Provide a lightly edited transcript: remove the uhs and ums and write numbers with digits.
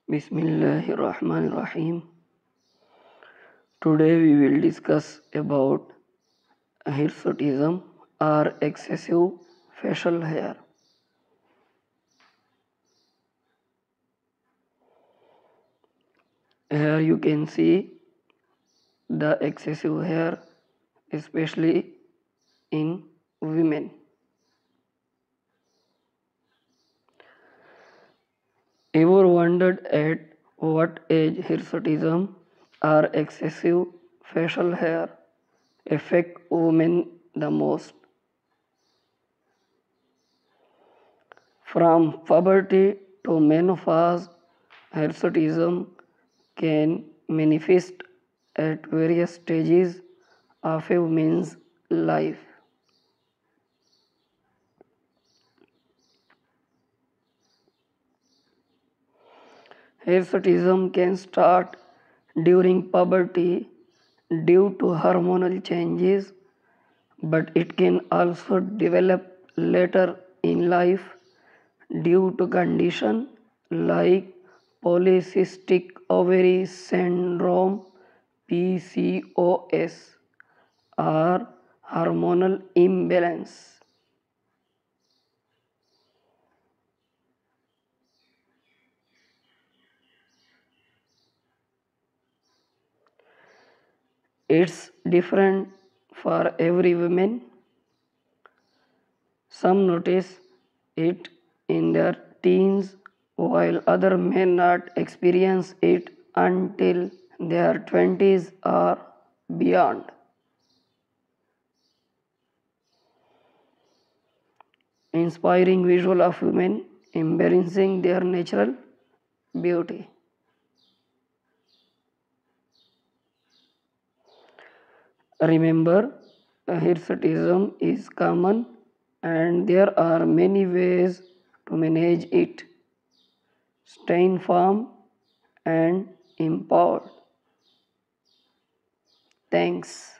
Bismillahirrahmanirrahim. Today we will discuss about hirsutism or excessive facial hair. Here you can see the excessive hair, especially in women. Ever wondered at what age hirsutism or excessive facial hair affect women the most? From puberty to menopause, hirsutism can manifest at various stages of a woman's life. Hirsutism can start during puberty due to hormonal changes, but it can also develop later in life due to conditions like polycystic ovary syndrome (PCOS) or hormonal imbalance. It's different for every woman. Some notice it in their teens, while others may not experience it until their 20s or beyond. Inspiring visual of women embracing their natural beauty. Remember, hirsutism is common and there are many ways to manage it. Stay informed and empowered. Thanks.